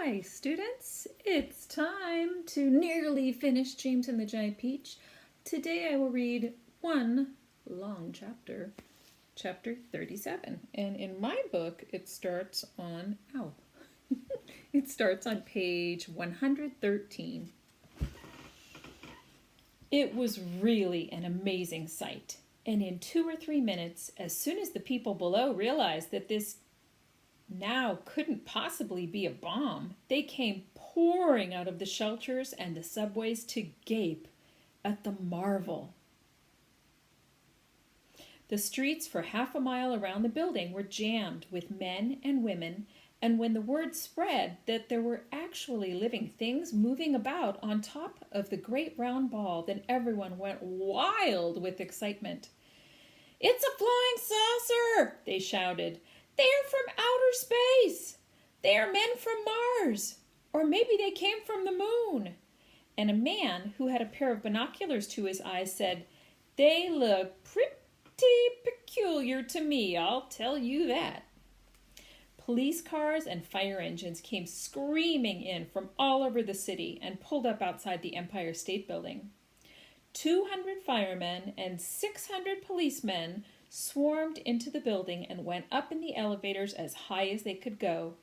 Hi, students. It's time to nearly finish James and the Giant Peach. Today I will read one long chapter, chapter 37. And in my book, it starts on, it starts on page 113. It was really an amazing sight. And in 2 or 3 minutes, as soon as the people below realized that this now couldn't possibly be a bomb, they came pouring out of the shelters and the subways to gape at the marvel. The streets for half a mile around the building were jammed with men and women, and when the word spread that there were actually living things moving about on top of the great round ball, then everyone went wild with excitement. "It's a flying saucer!" they shouted. "They are from outer space! They are men from Mars! Or maybe they came from the moon!" And a man who had a pair of binoculars to his eyes said, "They look pretty peculiar to me, I'll tell you that." Police cars and fire engines came screaming in from all over the city and pulled up outside the Empire State Building. 200 firemen and 600 policemen swarmed into the building and went up in the elevators as high as they could go.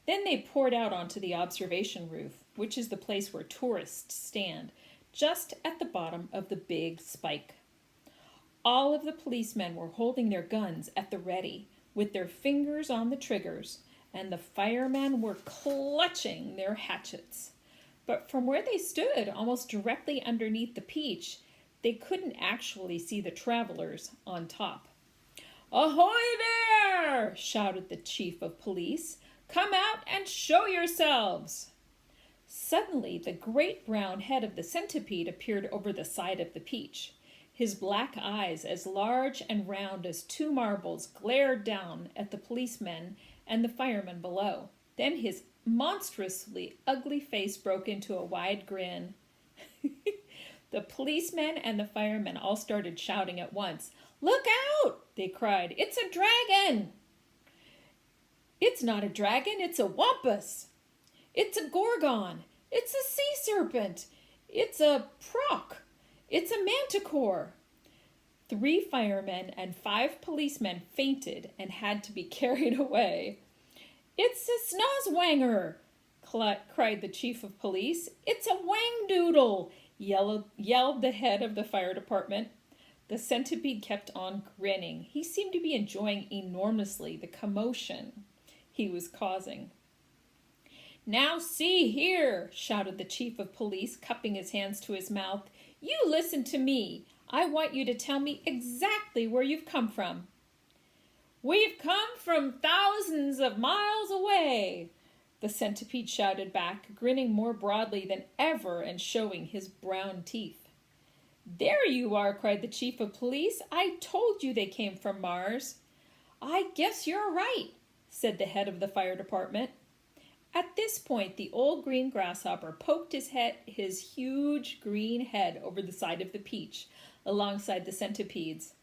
Then they poured out onto the observation roof, which is the place where tourists stand, just at the bottom of the big spike. All of the policemen were holding their guns at the ready, with their fingers on the triggers, and the firemen were clutching their hatchets. But from where they stood, almost directly underneath the Peach, they couldn't actually see the travelers on top. "Ahoy there!" shouted the chief of police. "Come out and show yourselves!" Suddenly, the great brown head of the centipede appeared over the side of the Peach. His black eyes, as large and round as 2 marbles, glared down at the policemen and the firemen below. Then his monstrously ugly face broke into a wide grin. The policemen and the firemen all started shouting at once. "Look out!" they cried. "It's a dragon!" "It's not a dragon, it's a wampus!" "It's a gorgon!" "It's a sea serpent!" "It's a proc!" "It's a manticore!" 3 firemen and 5 policemen fainted and had to be carried away. "It's a snozwanger!" cried the chief of police. "It's a wangdoodle!" yelled the head of the fire department. The centipede kept on grinning. He seemed to be enjoying enormously the commotion he was causing. "Now see here," shouted the chief of police, cupping his hands to his mouth. "You listen to me. I want you to tell me exactly where you've come from." "We've come from thousands of miles away," the centipede shouted back, grinning more broadly than ever and showing his brown teeth. "There you are," cried the chief of police. "I told you they came from Mars." "I guess you're right," said the head of the fire department. At this point, the old green grasshopper poked his huge green head over the side of the Peach, alongside the centipedes.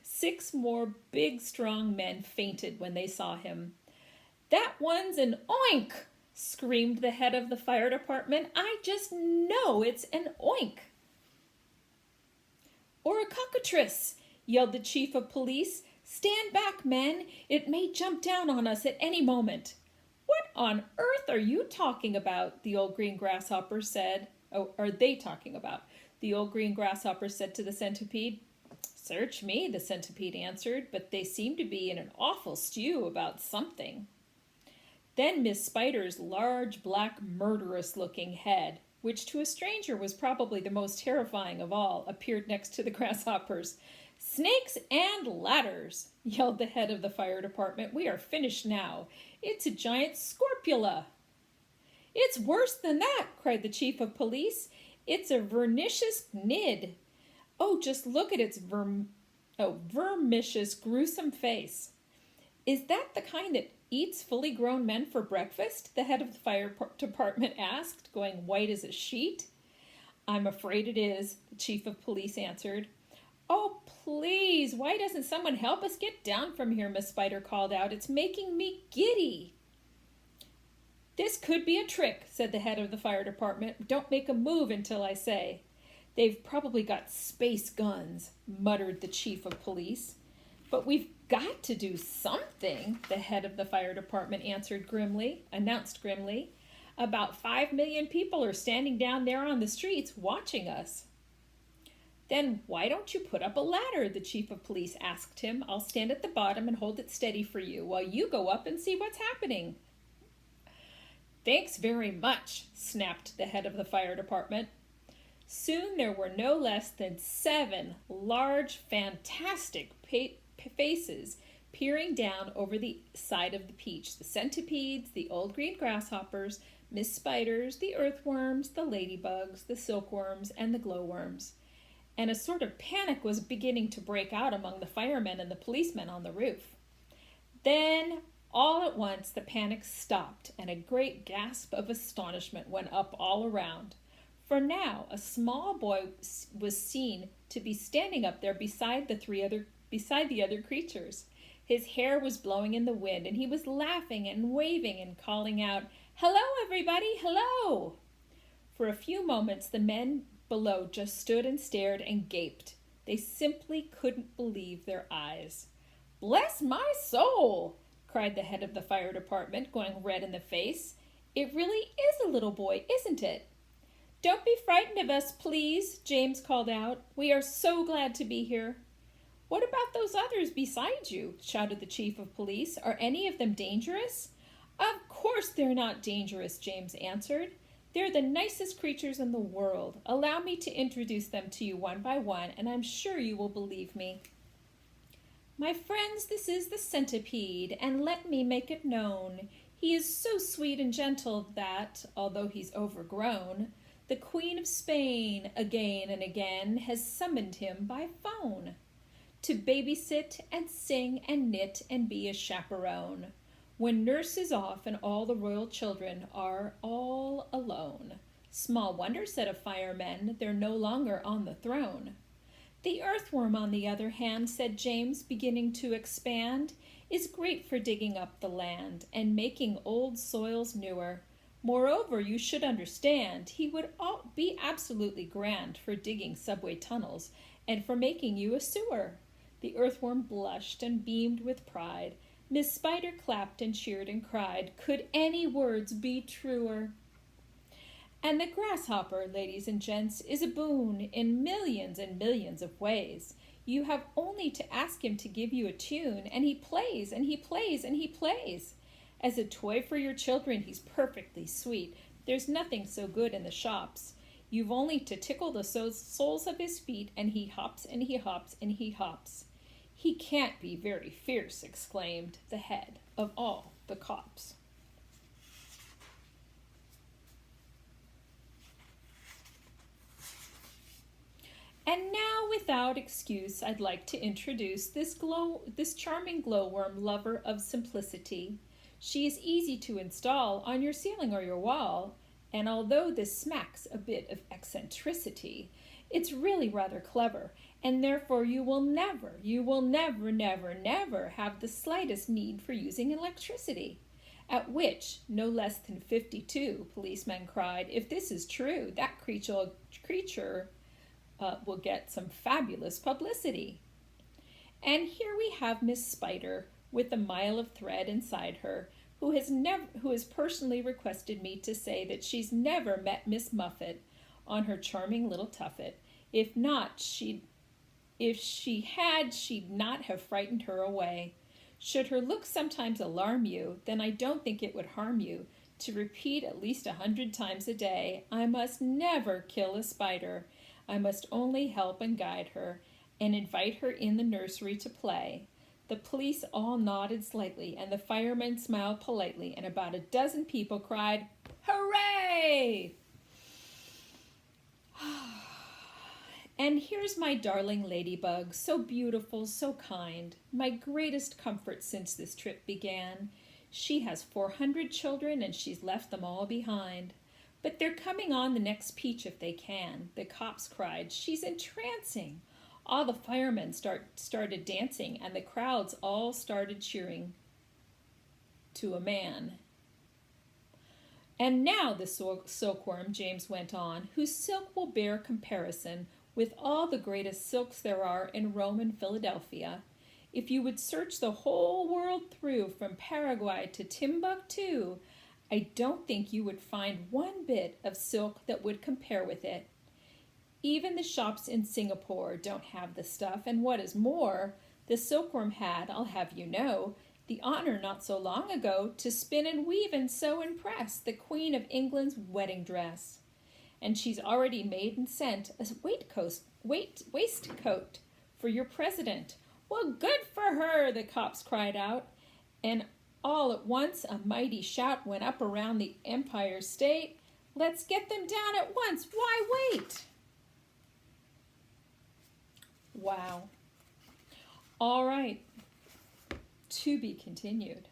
6 more big, strong men fainted when they saw him. "That one's an oink!" screamed the head of the fire department. "I just know it's an oink!" "Or a cockatrice!" yelled the chief of police. "Stand back, men! It may jump down on us at any moment." "What on earth are you talking about?" the old green grasshopper said. "Oh, are they talking about?" the old green grasshopper said to the centipede. "Search me," the centipede answered, "but they seem to be in an awful stew about something." Then Miss Spider's large, black, murderous-looking head, which to a stranger was probably the most terrifying of all, appeared next to the grasshoppers. "Snakes and ladders!" yelled the head of the fire department. "We are finished now. It's a giant scorpula." "It's worse than that," cried the chief of police. "It's a vernicious gnid. Oh, just look at its vermicious, gruesome face." "Is that the kind that eats fully grown men for breakfast?" the head of the fire department asked, going white as a sheet. "I'm afraid it is," the chief of police answered. "Oh, please, why doesn't someone help us get down from here?" Miss Spider called out. "It's making me giddy." could be a trick," said the head of the fire department. "Don't make a move until I say." "They've probably got space guns," muttered the chief of police. "But we've got to do something," the head of the fire department announced grimly. "About 5 million people are standing down there on the streets watching us." "Then why don't you put up a ladder?" the chief of police asked him. "I'll stand at the bottom and hold it steady for you while you go up and see what's happening." "Thanks very much," snapped the head of the fire department. Soon there were no less than 7 large, fantastic faces peering down over the side of the peach. The centipedes, the old green grasshoppers, Miss Spiders, the earthworms, the ladybugs, the silkworms, and the glowworms. And a sort of panic was beginning to break out among the firemen and the policemen on the roof. Then, all at once, the panic stopped, and a great gasp of astonishment went up all around. For now, a small boy was seen to be standing up there beside the other creatures. His hair was blowing in the wind, and he was laughing and waving and calling out, "Hello, everybody, hello!" For a few moments, the men below just stood and stared and gaped. They simply couldn't believe their eyes. "Bless my soul!" cried the head of the fire department, going red in the face. "It really is a little boy, isn't it?" "Don't be frightened of us, please," James called out. "We are so glad to be here." "What about those others beside you?" shouted the chief of police. "Are any of them dangerous?" "Of course they're not dangerous," James answered. "They're the nicest creatures in the world. Allow me to introduce them to you one by one, and I'm sure you will believe me. My friends, this is the centipede, and let me make it known. He is so sweet and gentle that, although he's overgrown, the Queen of Spain again and again has summoned him by phone to babysit and sing and knit and be a chaperone when nurse is off and all the royal children are all alone. Small wonder, said a fireman, they're no longer on the throne. The earthworm, on the other hand, said James, beginning to expand, is great for digging up the land and making old soils newer. Moreover, you should understand, he would be absolutely grand for digging subway tunnels and for making you a sewer. The earthworm blushed and beamed with pride. Miss Spider clapped and cheered and cried, could any words be truer? And the grasshopper, ladies and gents, is a boon in millions and millions of ways. You have only to ask him to give you a tune, and he plays, and he plays, and he plays. As a toy for your children, he's perfectly sweet. There's nothing so good in the shops. You've only to tickle the soles of his feet, and he hops, and he hops, and he hops. He can't be very fierce, exclaimed the head of all the cops. And now, without excuse, I'd like to introduce this charming glowworm lover of simplicity. She is easy to install on your ceiling or your wall, and although this smacks a bit of eccentricity, it's really rather clever, and therefore you will never have the slightest need for using electricity. At which, no less than 52 policemen cried, if this is true, that creature will get some fabulous publicity. And here we have Miss Spider with a mile of thread inside her, who has personally requested me to say that she's never met Miss Muffet on her charming little tuffet. If she had, she'd not have frightened her away. Should her looks sometimes alarm you, then I don't think it would harm you to repeat at least 100 times a day, I must never kill a spider. I must only help and guide her, and invite her in the nursery to play. The police all nodded slightly, and the firemen smiled politely, and about a dozen people cried, "Hooray!" And here's my darling ladybug, so beautiful, so kind, my greatest comfort since this trip began. She has 400 children, and she's left them all behind. But they're coming on the next peach if they can, the cops cried. She's entrancing. All the firemen started dancing, and the crowds all started cheering. To a man. And now the silkworm, James went on, whose silk will bear comparison with all the greatest silks there are in Rome and Philadelphia. If you would search the whole world through from Paraguay to Timbuktu, I don't think you would find one bit of silk that would compare with it. Even the shops in Singapore don't have the stuff, and what is more, the silkworm had, I'll have you know, the honor not so long ago to spin and weave and sew and press the Queen of England's wedding dress. And she's already made and sent a waistcoat for your president. Well, good for her, the cops cried out. And all at once a mighty shout went up around the Empire State. Let's get them down at once. Why wait? Wow. All right. To be continued.